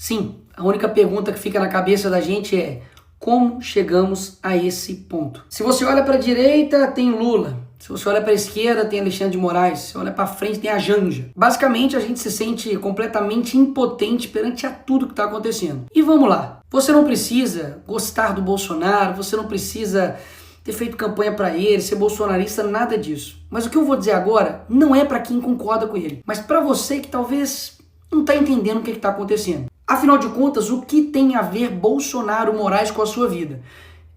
Sim, a única pergunta que fica na cabeça da gente é: como chegamos a esse ponto? Se você olha para a direita, tem Lula. Se você olha para a esquerda, tem Alexandre de Moraes. Se você olha para frente, tem a Janja. Basicamente, a gente se sente completamente impotente perante a tudo que está acontecendo. E vamos lá. Você não precisa gostar do Bolsonaro, você não precisa ter feito campanha para ele, ser bolsonarista, nada disso. Mas o que eu vou dizer agora não é para quem concorda com ele, mas para você que talvez não está entendendo o que está acontecendo. Afinal de contas, o que tem a ver Bolsonaro Moraes com a sua vida?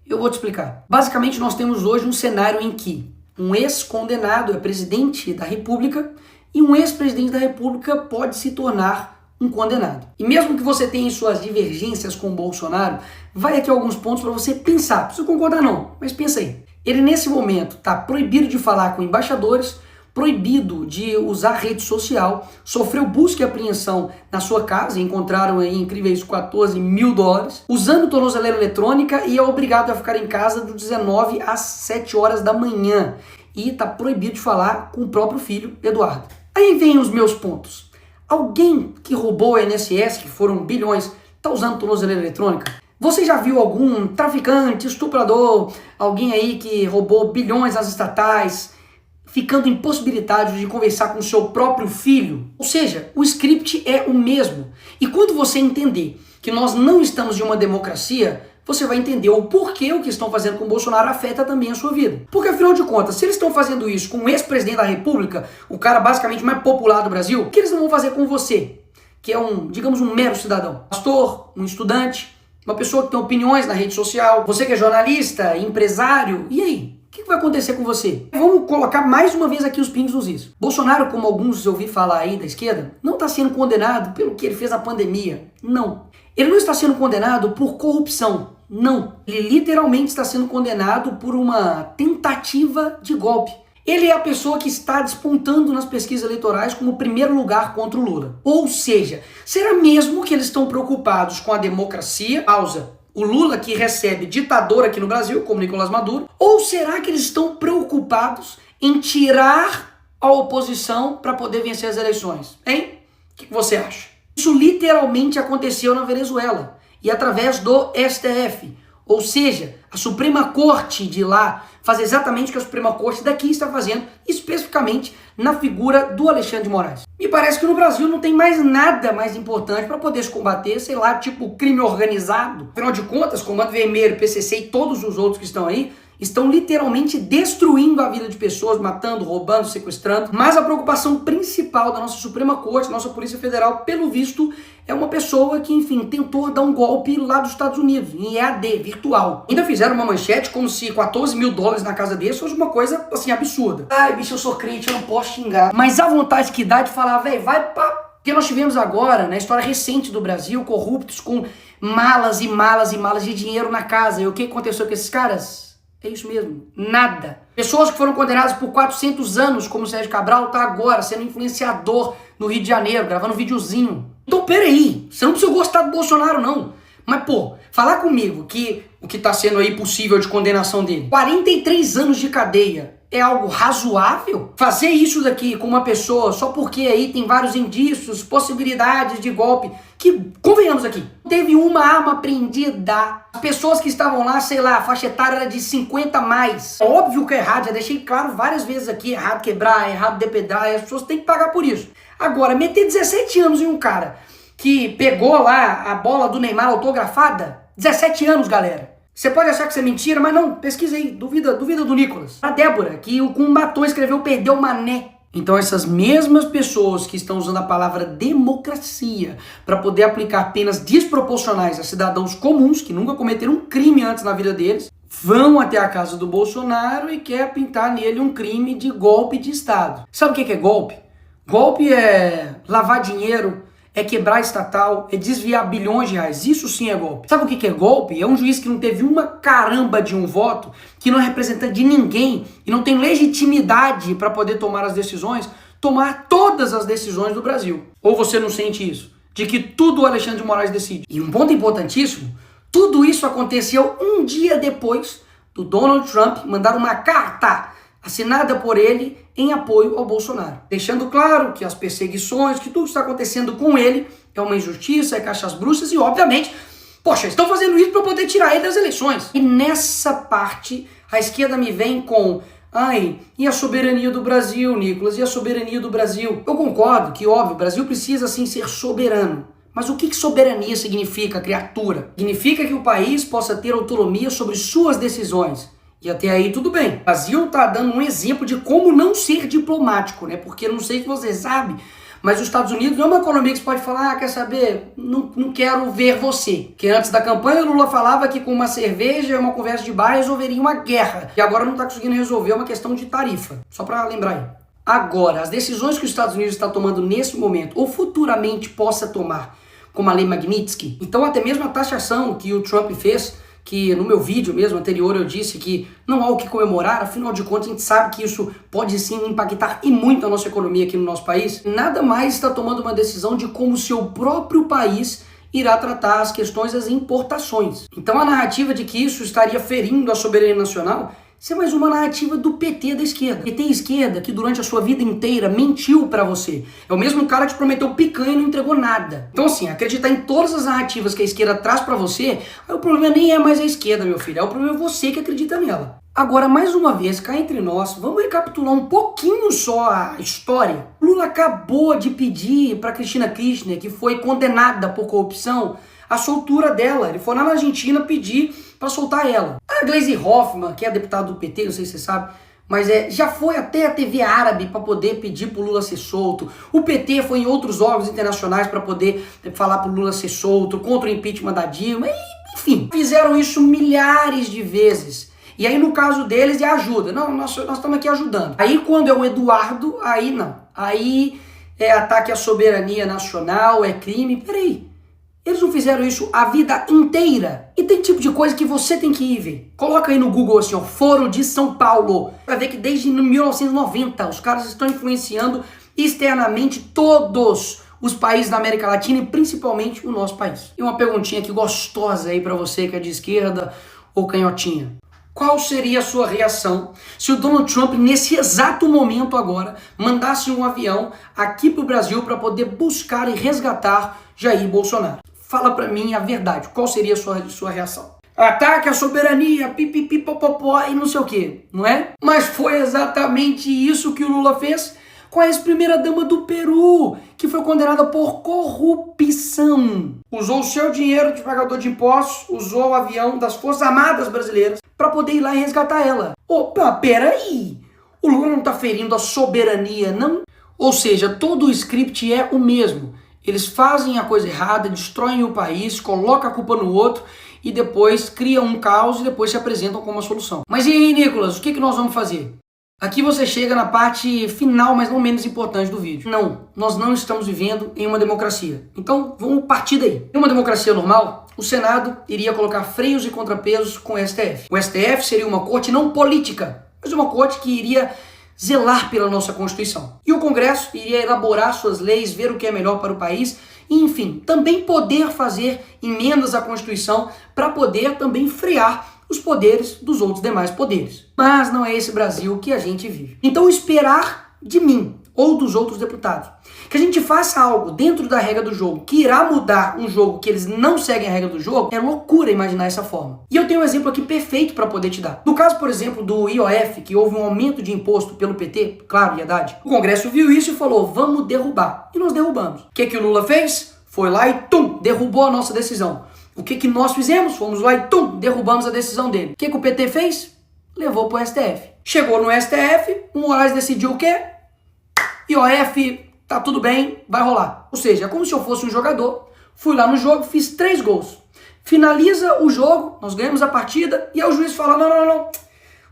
Eu vou te explicar. Basicamente, nós temos hoje um cenário em que um ex-condenado é presidente da República e um ex-presidente da República pode se tornar um condenado. E mesmo que você tenha suas divergências com o Bolsonaro, vai aqui alguns pontos para você pensar. Não precisa concordar não, mas pensa aí. Ele nesse momento está proibido de falar com embaixadores, proibido de usar rede social, sofreu busca e apreensão na sua casa, encontraram aí incríveis $14 mil, usando tornozeleira eletrônica e é obrigado a ficar em casa do 19 às 7 horas da manhã. E está proibido de falar com o próprio filho, Eduardo. Aí vem os meus pontos. Alguém que roubou a INSS, que foram bilhões, está usando tornozeleira eletrônica? Você já viu algum traficante, estuprador, alguém aí que roubou bilhões às estatais, ficando impossibilitado de conversar com o seu próprio filho? Ou seja, o script é o mesmo. E quando você entender que nós não estamos em uma democracia, você vai entender o porquê o que estão fazendo com o Bolsonaro afeta também a sua vida. Porque afinal de contas, se eles estão fazendo isso com o ex-presidente da República, o cara basicamente mais popular do Brasil, o que eles não vão fazer com você? Que é digamos, um mero cidadão. Pastor, um estudante, uma pessoa que tem opiniões na rede social, você que é jornalista, empresário, e aí? O que vai acontecer com você? Vamos colocar mais uma vez aqui os pingos nos is. Bolsonaro, como alguns eu ouvi falar aí da esquerda, não está sendo condenado pelo que ele fez na pandemia. Não. Ele não está sendo condenado por corrupção. Não. Ele literalmente está sendo condenado por uma tentativa de golpe. Ele é a pessoa que está despontando nas pesquisas eleitorais como primeiro lugar contra o Lula. Ou seja, será mesmo que eles estão preocupados com a democracia? Pausa. O Lula que recebe ditador aqui no Brasil, como Nicolás Maduro, ou será que eles estão preocupados em tirar a oposição para poder vencer as eleições? Hein? O que você acha? Isso literalmente aconteceu na Venezuela e através do STF, ou seja, a Suprema Corte de lá faz exatamente o que a Suprema Corte daqui está fazendo, especificamente na figura do Alexandre de Moraes. Me parece que no Brasil não tem mais nada mais importante para poder se combater, sei lá, tipo crime organizado. Afinal de contas, Comando Vermelho, PCC e todos os outros que estão aí, estão literalmente destruindo a vida de pessoas, matando, roubando, sequestrando. Mas a preocupação principal da nossa Suprema Corte, nossa Polícia Federal, pelo visto, é uma pessoa que, enfim, tentou dar um golpe lá dos Estados Unidos, em EAD, virtual. Ainda fizeram uma manchete como se $14 mil na casa dele fosse uma coisa, assim, absurda. Ai, bicho, eu sou crente, eu não posso xingar. Mas a vontade que dá de falar, velho, vai pra... Porque nós tivemos agora, na história recente do Brasil, corruptos com malas e malas e malas de dinheiro na casa. E o que aconteceu com esses caras? É isso mesmo, nada. Pessoas que foram condenadas por 400 anos, como o Sérgio Cabral, tá agora sendo influenciador no Rio de Janeiro, gravando um videozinho. Então, peraí, você não precisa gostar do Bolsonaro, não. Mas, pô, falar comigo que o que tá sendo aí possível de condenação dele, 43 anos de cadeia, é algo razoável? Fazer isso daqui com uma pessoa só porque aí tem vários indícios, possibilidades de golpe, que, convenhamos aqui, teve uma arma apreendida. As pessoas que estavam lá, sei lá, a faixa etária era de 50 a mais. É óbvio que é errado, já deixei claro várias vezes aqui, errado quebrar, errado depedrar, e as pessoas têm que pagar por isso. Agora, meter 17 anos em um cara que pegou lá a bola do Neymar autografada, 17 anos, galera. Você pode achar que isso é mentira, mas não, pesquisa aí, duvida do Nicolas. A Débora, que com um batom escreveu perdeu mané. Então essas mesmas pessoas que estão usando a palavra democracia para poder aplicar penas desproporcionais a cidadãos comuns que nunca cometeram um crime antes na vida deles, vão até a casa do Bolsonaro e quer pintar nele um crime de golpe de Estado. Sabe o que é golpe? Golpe é lavar dinheiro, é quebrar estatal, é desviar bilhões de reais. Isso sim é golpe. Sabe o que é golpe? É um juiz que não teve uma caramba de um voto, que não é representante de ninguém e não tem legitimidade para poder tomar as decisões, tomar todas as decisões do Brasil. Ou você não sente isso? De que tudo o Alexandre de Moraes decide. E um ponto importantíssimo, tudo isso aconteceu um dia depois do Donald Trump mandar uma carta assinada por ele em apoio ao Bolsonaro, deixando claro que as perseguições, que tudo que está acontecendo com ele é uma injustiça, é caixas bruxas e, obviamente, poxa, estão fazendo isso para poder tirar ele das eleições. E nessa parte, a esquerda me vem com: ai, e a soberania do Brasil, Nicolas? E a soberania do Brasil? Eu concordo que, óbvio, o Brasil precisa, sim, ser soberano. Mas o que soberania significa, criatura? Significa que o país possa ter autonomia sobre suas decisões. E até aí tudo bem. O Brasil está dando um exemplo de como não ser diplomático, né? Porque eu não sei se você sabe, mas os Estados Unidos não é uma economia que você pode falar: ah, quer saber, não quero ver você. Porque antes da campanha, o Lula falava que com uma cerveja e uma conversa de bar resolveria uma guerra. E agora não está conseguindo resolver uma questão de tarifa. Só para lembrar aí. Agora, as decisões que os Estados Unidos está tomando nesse momento, ou futuramente possa tomar, como a lei Magnitsky, então até mesmo a taxação que o Trump fez, que no meu vídeo mesmo anterior eu disse que não há o que comemorar, afinal de contas a gente sabe que isso pode sim impactar e muito a nossa economia aqui no nosso país, nada mais está tomando uma decisão de como o seu próprio país irá tratar as questões das importações. Então a narrativa de que isso estaria ferindo a soberania nacional, isso é mais uma narrativa do PT da esquerda. PT esquerda que durante a sua vida inteira mentiu pra você. É o mesmo cara que te prometeu picanha e não entregou nada. Então assim, acreditar em todas as narrativas que a esquerda traz pra você, aí o problema nem é mais a esquerda, meu filho. É o problema você que acredita nela. Agora, mais uma vez, cá entre nós, vamos recapitular um pouquinho só a história. Lula acabou de pedir pra Cristina Kirchner, que foi condenada por corrupção, a soltura dela. Ele foi lá na Argentina pedir para soltar ela. A Gleisi Hoffmann, que é deputada do PT, não sei se você sabe, mas já foi até a TV árabe para poder pedir para o Lula ser solto. O PT foi em outros órgãos internacionais para poder falar para o Lula ser solto, contra o impeachment da Dilma, enfim. Fizeram isso milhares de vezes. E aí no caso deles é ajuda. Não, nós estamos aqui ajudando. Aí quando é o Eduardo, aí não. Aí é ataque à soberania nacional, é crime. Peraí. Eles não fizeram isso a vida inteira. E tem tipo de coisa que você tem que ir ver. Coloca aí no Google assim, ó, Foro de São Paulo. Vai ver que desde 1990 os caras estão influenciando externamente todos os países da América Latina e principalmente o nosso país. E uma perguntinha aqui gostosa aí pra você que é de esquerda ou canhotinha. Qual seria a sua reação se o Donald Trump, nesse exato momento agora, mandasse um avião aqui pro Brasil para poder buscar e resgatar Jair Bolsonaro? Fala pra mim a verdade, qual seria a sua reação? Ataque à soberania, pipipipopopó e não sei o que, não é? Mas foi exatamente isso que o Lula fez com a ex-primeira-dama do Peru, que foi condenada por corrupção. Usou o seu dinheiro de pagador de impostos, usou o avião das Forças Armadas Brasileiras para poder ir lá e resgatar ela. Opa, peraí! O Lula não tá ferindo a soberania, não? Ou seja, todo o script é o mesmo. Eles fazem a coisa errada, destroem o país, colocam a culpa no outro e depois criam um caos e depois se apresentam como uma solução. Mas e aí, Nicolas, o que nós vamos fazer? Aqui você chega na parte final, mas não menos importante do vídeo. Não, nós não estamos vivendo em uma democracia. Então, vamos partir daí. Em uma democracia normal, o Senado iria colocar freios e contrapesos com o STF. O STF seria uma corte não política, mas uma corte que iria zelar pela nossa Constituição. E o Congresso iria elaborar suas leis, ver o que é melhor para o país e, enfim, também poder fazer emendas à Constituição para poder também frear os poderes dos outros demais poderes. Mas não é esse Brasil que a gente vive. Então esperar de mim ou dos outros deputados que a gente faça algo dentro da regra do jogo que irá mudar um jogo que eles não seguem a regra do jogo, é loucura imaginar essa forma. E eu tenho um exemplo aqui perfeito para poder te dar. No caso, por exemplo, do IOF, que houve um aumento de imposto pelo PT, claro, Haddad, o Congresso viu isso e falou, vamos derrubar. E nós derrubamos. O que o Lula fez? Foi lá e derrubou a nossa decisão. O que nós fizemos? Fomos lá e derrubamos a decisão dele. O que o PT fez? Levou pro STF. Chegou no STF, o Moraes decidiu o quê? IOF, tá tudo bem, vai rolar. Ou seja, é como se eu fosse um jogador, fui lá no jogo, fiz 3 gols. Finaliza o jogo, nós ganhamos a partida, e aí o juiz fala, não,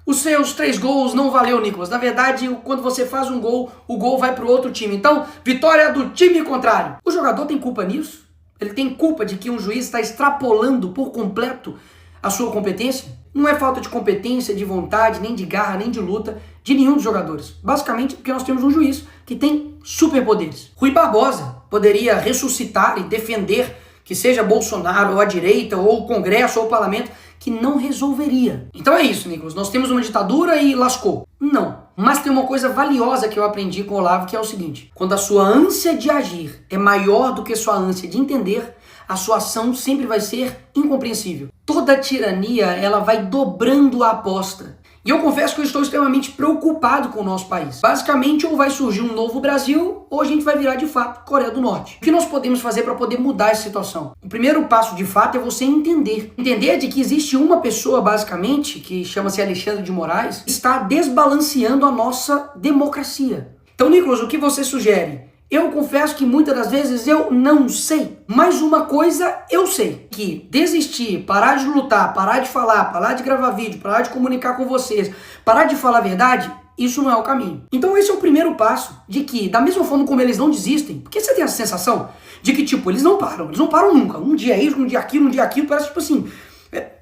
os seus 3 gols não valeu, Nicolas. Na verdade, quando você faz um gol, o gol vai pro outro time. Então, vitória do time contrário. O jogador tem culpa nisso? Ele tem culpa de que um juiz está extrapolando por completo a sua competência? Não é falta de competência, de vontade, nem de garra, nem de luta de nenhum dos jogadores. Basicamente porque nós temos um juiz que tem superpoderes. Rui Barbosa poderia ressuscitar e defender que seja Bolsonaro ou a direita ou o Congresso ou o Parlamento que não resolveria. Então é isso, Nicolas. Nós temos uma ditadura e lascou. Não. Mas tem uma coisa valiosa que eu aprendi com o Olavo, que é o seguinte: quando a sua ânsia de agir é maior do que a sua ânsia de entender, a sua ação sempre vai ser incompreensível. Toda tirania, ela vai dobrando a aposta. E eu confesso que eu estou extremamente preocupado com o nosso país. Basicamente, ou vai surgir um novo Brasil, ou a gente vai virar, de fato, Coreia do Norte. O que nós podemos fazer para poder mudar essa situação? O primeiro passo, de fato, é você entender. Entender de que existe uma pessoa, basicamente, que chama-se Alexandre de Moraes, que está desbalanceando a nossa democracia. Então, Nicolas, o que você sugere? Eu confesso que muitas das vezes eu não sei. Mas uma coisa eu sei: que desistir, parar de lutar, parar de falar, parar de gravar vídeo, parar de comunicar com vocês, parar de falar a verdade, isso não é o caminho. Então esse é o primeiro passo, de que, da mesma forma como eles não desistem, porque você tem a sensação de que, tipo, eles não param nunca. Um dia isso, um dia aquilo, parece tipo assim,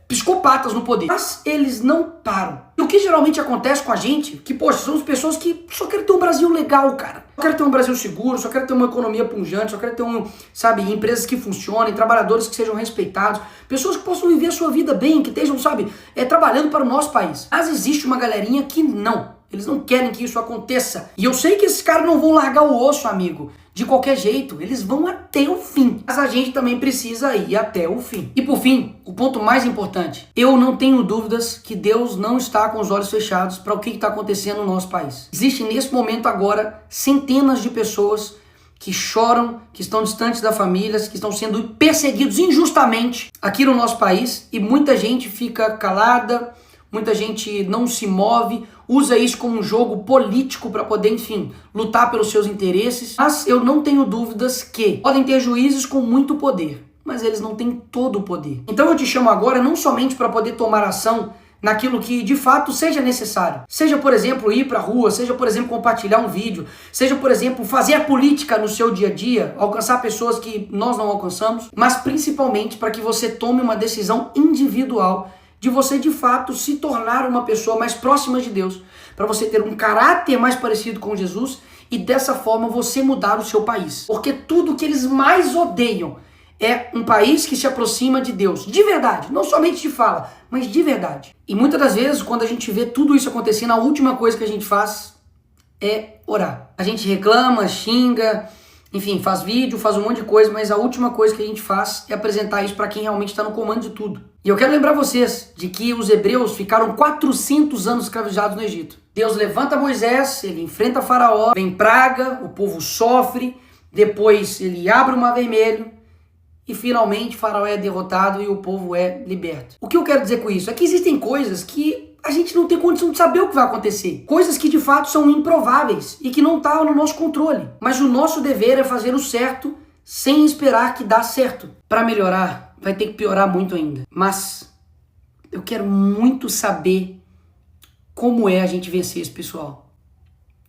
psicopatas no poder. Mas eles não param. E o que geralmente acontece com a gente, que, poxa, somos pessoas que só querem ter um Brasil legal, cara. Só quero ter um Brasil seguro, só quero ter uma economia pungente, só quero ter empresas que funcionem, trabalhadores que sejam respeitados, pessoas que possam viver a sua vida bem, que estejam, trabalhando para o nosso país. Mas existe uma galerinha que não. Eles não querem que isso aconteça. E eu sei que esses caras não vão largar o osso, amigo, de qualquer jeito. Eles vão até o fim. Mas a gente também precisa ir até o fim. E por fim, o ponto mais importante: eu não tenho dúvidas que Deus não está com os olhos fechados para o que está acontecendo no nosso país. Existem nesse momento agora centenas de pessoas que choram, que estão distantes da família, que estão sendo perseguidos injustamente aqui no nosso país. E muita gente fica calada, muita gente não se move, usa isso como um jogo político para poder, enfim, lutar pelos seus interesses. Mas eu não tenho dúvidas que podem ter juízes com muito poder, mas eles não têm todo o poder. Então eu te chamo agora não somente para poder tomar ação naquilo que de fato seja necessário. Seja, por exemplo, ir para a rua, seja, por exemplo, compartilhar um vídeo, seja, por exemplo, fazer a política no seu dia a dia, alcançar pessoas que nós não alcançamos, mas principalmente para que você tome uma decisão individual de você de fato se tornar uma pessoa mais próxima de Deus, para você ter um caráter mais parecido com Jesus e dessa forma você mudar o seu país. Porque tudo que eles mais odeiam é um país que se aproxima de Deus, de verdade, não somente de fala, mas de verdade. E muitas das vezes, quando a gente vê tudo isso acontecendo, a última coisa que a gente faz é orar. A gente reclama, xinga, enfim, faz vídeo, faz um monte de coisa, mas a última coisa que a gente faz é apresentar isso para quem realmente está no comando de tudo. E eu quero lembrar vocês de que os hebreus ficaram 400 anos escravizados no Egito. Deus levanta Moisés, ele enfrenta Faraó, vem praga, o povo sofre, depois ele abre o Mar Vermelho e finalmente Faraó é derrotado e o povo é liberto. O que eu quero dizer com isso é que existem coisas que a gente não tem condição de saber o que vai acontecer. Coisas que de fato são improváveis e que não estão no nosso controle. Mas o nosso dever é fazer o certo sem esperar que dá certo. Para melhorar, vai ter que piorar muito ainda. Mas eu quero muito saber como é a gente vencer esse pessoal.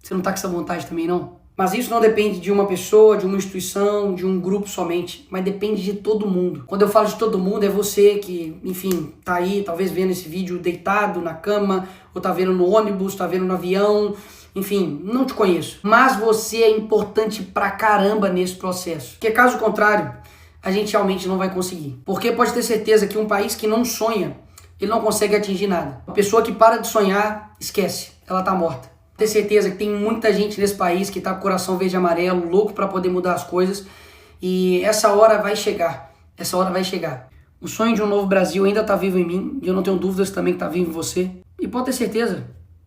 Você não tá com essa vontade também, não? Mas isso não depende de uma pessoa, de uma instituição, de um grupo somente, mas depende de todo mundo. Quando eu falo de todo mundo, é você que, enfim, tá aí, talvez vendo esse vídeo deitado na cama, ou tá vendo no ônibus, tá vendo no avião, enfim, não te conheço. Mas você é importante pra caramba nesse processo. Porque caso contrário, a gente realmente não vai conseguir. Porque pode ter certeza que um país que não sonha, ele não consegue atingir nada. Uma pessoa que para de sonhar, esquece, ela tá morta. Ter certeza que tem muita gente nesse país que tá com o coração verde e amarelo, louco para poder mudar as coisas. E essa hora vai chegar. Essa hora vai chegar. O sonho de um novo Brasil ainda tá vivo em mim. E eu não tenho dúvidas também que tá vivo em você. E pode ter certeza,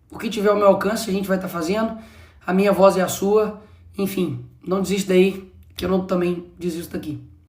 o que tiver ao meu alcance a gente vai estar fazendo. A minha voz é a sua. Enfim, não desiste daí, que eu não também desisto daqui.